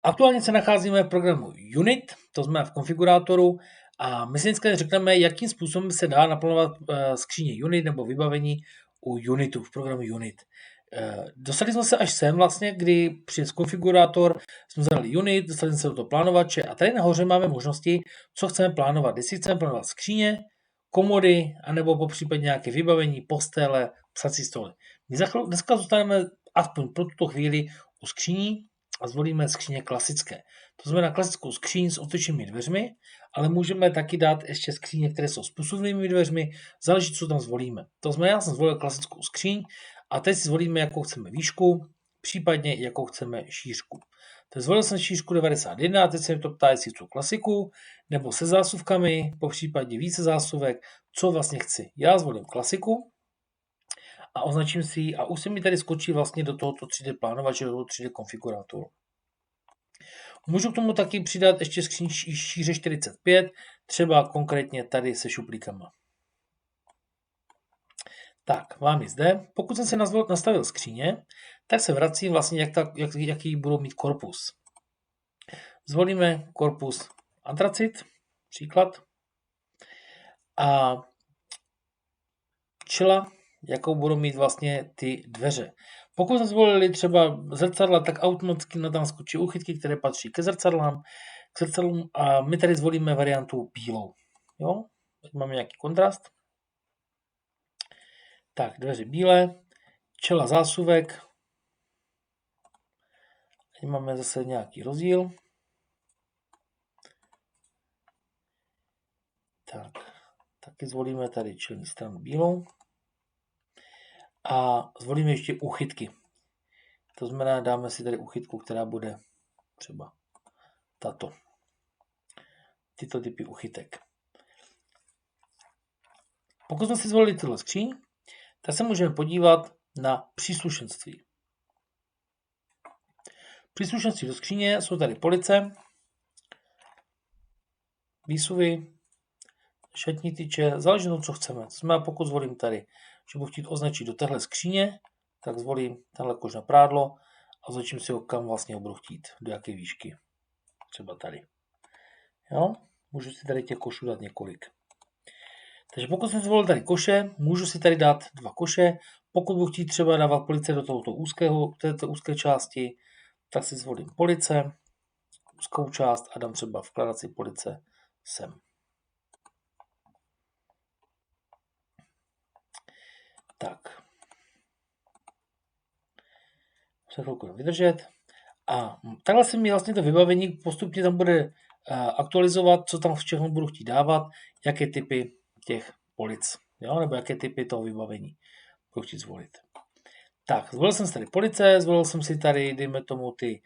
Aktuálně se nacházíme v programu Unit, to znamená v konfigurátoru, a my si dneska řekneme, jakým způsobem se dá naplánovat skříně Unit nebo vybavení u Unitu, v programu Unit. Dostali jsme se až sem vlastně, kdy přes konfigurátor jsme zadali Unit, dostali jsme se do toho plánovače a tady nahoře máme možnosti, co chceme plánovat. Jestli chceme plánovat skříně, komody, anebo popřípadně nějaké vybavení, postele, psací stoly. Dneska zůstaneme aspoň pro tuto chvíli u skříní a zvolíme skříně klasické. To znamená klasickou skříň s otočnými dveřmi, ale můžeme taky dát ještě skříně, které jsou s pusovnými dveřmi, záleží, co tam zvolíme. To znamená, já jsem zvolil klasickou skříň a teď si zvolíme, jakou chceme výšku, případně jakou chceme šířku. Tak zvolil jsem šířku 91 a teď se mi to ptá, jestli chci klasiku, nebo se zásuvkami, popřípadě více zásuvek, co vlastně chci. Já zvolím klasiku a označím si ji a už se mi tady skočí vlastně do tohoto 3D plánovače, do toho 3D konfigurátoru. Můžu k tomu taky přidat ještě skříň šíře 45, třeba konkrétně tady se šuplíkama. Tak, mám ji zde. Pokud jsem si nastavil skříně, tak se vracím vlastně, jaký budou mít korpus. Zvolíme korpus antracit, příklad, a čela, jakou budou mít vlastně ty dveře. Pokud jsme zvolili třeba zrcadla, tak automaticky na tam skočí úchytky, které patří ke zrcadlům a my tady zvolíme variantu bílou. Jo? Teď máme nějaký kontrast. Tak, dveře bílé, čela zásuvek. Teď máme zase nějaký rozdíl. Tak, taky zvolíme tady čelní stranu bílou. A zvolíme ještě úchytky. To znamená, dáme si tady úchytku, která bude třeba tato. Tyto typy úchytek. Pokud jsme si zvolili tyhle skříň, tak se můžeme podívat na příslušenství. Příslušenství do skříně jsou tady police, výsuvy, šatní tyče, záleží na tom, co chceme. To znamená, pokud zvolím tady, že budu chtít označit do téhle skříně, tak zvolím tenhle koš na prádlo a označím si ho, kam vlastně ho budu chtít, do jaké výšky. Třeba tady. Jo? Můžu si tady těch košů dát několik. Takže pokud jsem zvolil tady koše, můžu si tady dát 2 koše. Pokud budu chtít třeba dávat police do této úzké části, tak si zvolím police, úzkou část a dám třeba vkladací police sem. Tak. Musím chvilku vydržet. A takhle se mi vlastně to vybavení postupně tam bude aktualizovat, co tam všechno budu chtít dávat, jaké typy těch polic, jo? Nebo jaké typy toho vybavení budu chtít zvolit. Tak, zvolil jsem si tady police, zvolil jsem si tady, dejme tomu, ty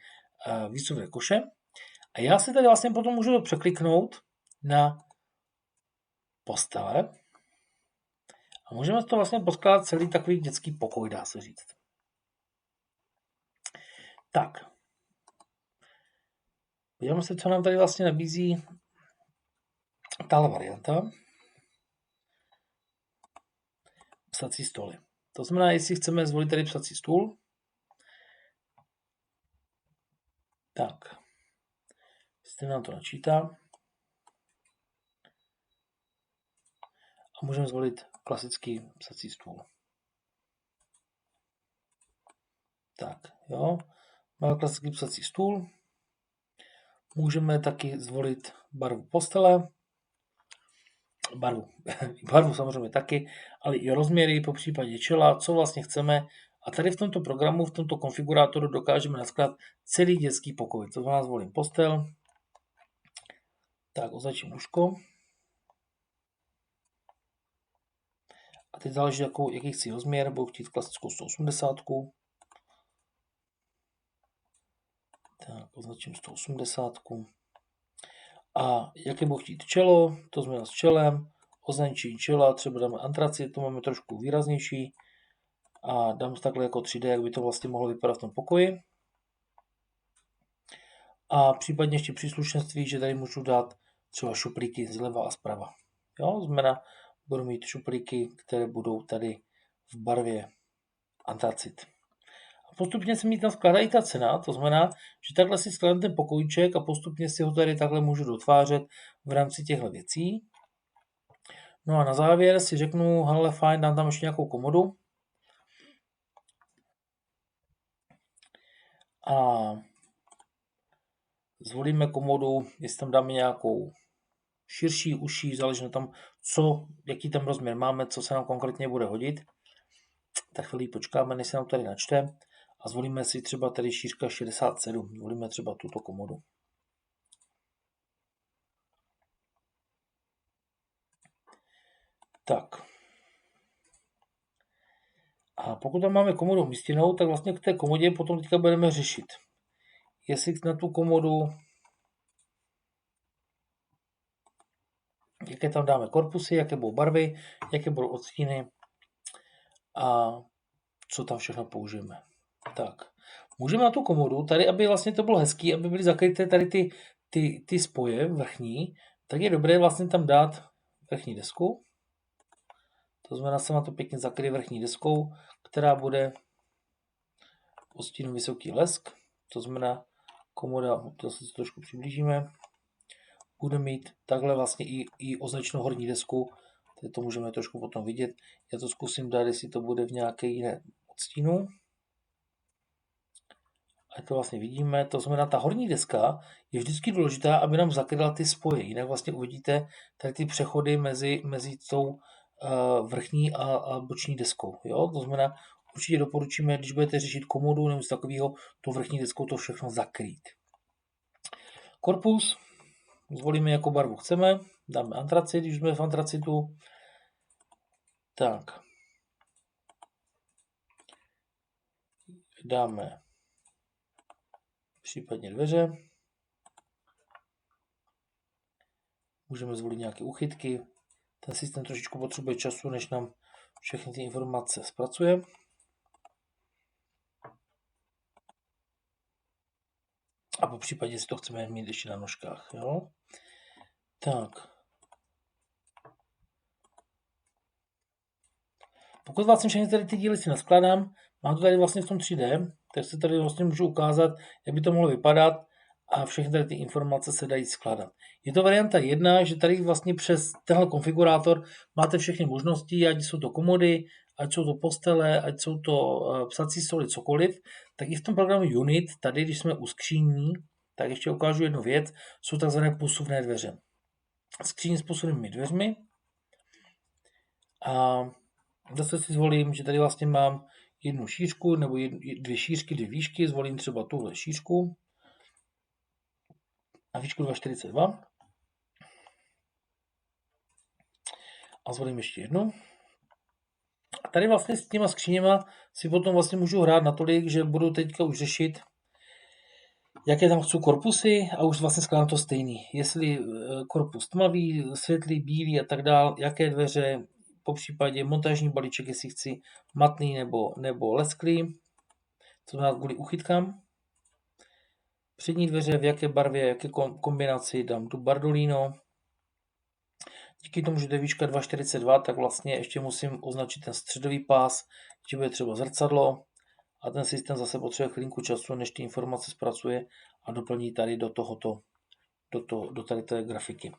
výsuvné koše. A já si tady vlastně potom můžu překliknout na postele. A můžeme to vlastně poskládat celý takový dětský pokoj, dá se říct. Tak. Podíváme se, co nám tady vlastně nabízí tahle varianta. Psací stoly. To znamená, jestli chceme zvolit tady psací stůl, tak, jestli nám to načítá, a můžeme zvolit klasický psací stůl. Tak, jo, máme klasický psací stůl. Můžeme taky zvolit barvu postele, barvu samozřejmě taky, ale i rozměry, po případě čela, co vlastně chceme. A tady v tomto programu, v tomto konfigurátoru dokážeme naskládat celý dětský pokoj. To znamená, zvolím postel, tak označím lůžko. A teď záleží, jaký chci rozměr, budu chtít klasickou 180. Tak, označím 180. A jaké budu chtít čelo, to znamená s čelem, označení čela, třeba dáme antracit, to máme trošku výraznější. A dám takhle jako 3D, jak by to vlastně mohlo vypadat v tom pokoji. A případně ještě příslušenství, že tady můžu dát třeba šuplíky zleva a zprava. Jo, znamená, budu mít šuplíky, které budou tady v barvě antracit. A Postupně se mi tam skládá i ta cena, to znamená, že takhle si skládám ten pokojíček a postupně si ho tady takhle můžu dotvářet v rámci těchto věcí. No a na závěr si řeknu, hele fajn, dám tam ještě nějakou komodu. A zvolíme komodu, jestli tam dáme nějakou širší, užší, záleží na tom, jaký tam rozměr máme, co se nám konkrétně bude hodit. Tak chvíli počkáme, než se nám tady načte a zvolíme si třeba tady šířka 67. Zvolíme třeba tuto komodu. Tak. A pokud tam máme komodu umístěnou, tak vlastně k té komodě potom teďka budeme řešit. Jestli na tu komodu, jaké tam dáme korpusy, jaké budou barvy, jaké budou odstíny a co tam všechno použijeme. Tak, můžeme na tu komodu, tady, aby vlastně to bylo hezký, aby byly zakryté tady ty spoje vrchní, tak je dobré vlastně tam dát vrchní desku. To znamená, se na to pěkně zakryje vrchní deskou, která bude odstínu vysoký lesk. To znamená, komoda, to se trošku přiblížíme, bude mít takhle vlastně i označenou horní desku, tady to můžeme trošku potom vidět. Já to zkusím dát, jestli to bude v nějaké jiné odstínu. A to vlastně vidíme, to znamená, ta horní deska je vždycky důležitá, aby nám zakryla ty spoje, jinak vlastně uvidíte tady ty přechody mezi tou vrchní a boční deskou. Jo? To znamená, určitě doporučíme, když budete řešit komodu nebo něco takového, to vrchní deskou to všechno zakrýt. Korpus zvolíme, jakou barvu chceme, dáme antracit, když jsme v antracitu. Tak. Dáme případně dveře. Můžeme zvolit nějaké uchytky. Ten systém trošičku potřebuje času, než nám všechny ty informace zpracuje. A po případě si to chceme mít ještě na nožkách. Jo? Tak. Pokud vlastně všechny tady ty díly si naskládám, mám to tady vlastně v tom 3D, tak se tady vlastně můžu ukázat, jak by to mohlo vypadat a všechny tady ty informace se dají skládat. Je to varianta 1, že tady vlastně přes tenhle konfigurátor máte všechny možnosti, ať jsou to komody, ať jsou to postele, ať jsou to psací stoly, cokoliv, tak i v tom programu Unit, tady když jsme u skříní, tak ještě ukážu jednu věc, jsou takzvané posuvné dveře. Skříň s posuvnými dveřmi a zase si zvolím, že tady vlastně mám jednu šířku nebo dvě šířky, dvě výšky, zvolím třeba tuhle šířku a výšku 2,42 a zvolím ještě jednu. A tady vlastně s těma skříněma si potom vlastně můžu hrát natolik, že budu teďka už řešit, jaké tam chci korpusy a už vlastně skládám to stejný. Jestli korpus tmavý, světlý, bílý a tak dál, jaké dveře, po případě montážní balíček, jestli chci matný nebo lesklý, to znamená kvůli uchytkám. Přední dveře, v jaké barvě, jaké kombinaci dám tu Bardolino. Díky tomu, že to je výška 2,42, tak vlastně ještě musím označit ten středový pás, že bude třeba zrcadlo a ten systém zase potřebuje chvilinku času, než ty informace zpracuje a doplní tady do tady té grafiky.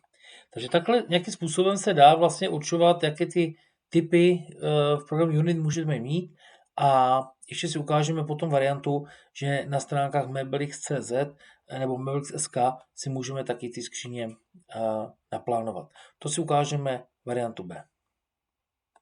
Takže takhle nějakým způsobem se dá vlastně určovat, jaké ty typy v programu Unit můžeme mít a ještě si ukážeme potom variantu, že na stránkách Mebelix.cz nebo Mebelix.sk si můžeme taky ty skříně naplánovat. To si ukážeme variantu B.